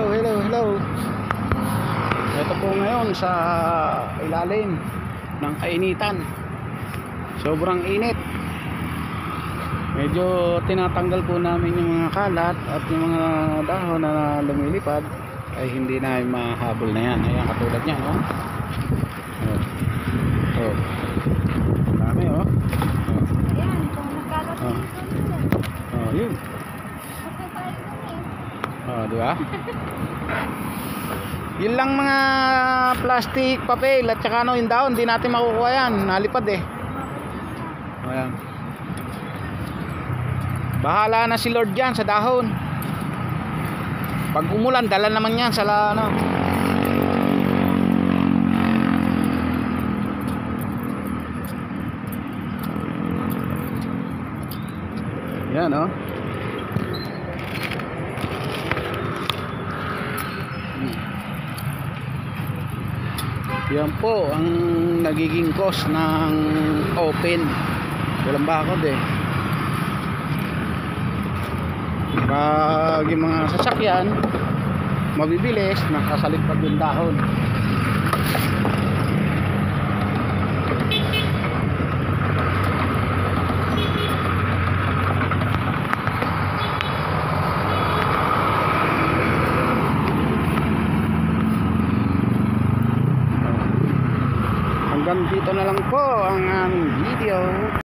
Hello. Ito po ngayon sa ilalim ng kainitan. Sobrang init. Medyo tinatanggal po namin yung mga kalat at yung mga dahon na lumilipad ay hindi na mahabol na yan. Ayan, katulad yan, oh. Oh. Dami, oh. Ayan, kung nagkalat dito. Oh, yun. Oh, di ba? Yun lang mga plastic, papel at saka ano, yung dahon, hindi natin makukuha yan. Nalipad eh. Ayan. Bahala na si Lord dyan sa dahon. Pag umulan, dala naman yan sa ano. Yan, oh. Yan po ang nagiging cause ng open. Walang bakod eh. Pag yung mga sasakyan mabibilis, nakasalipad yung dahon. Hanggang dito na lang po ang aming video.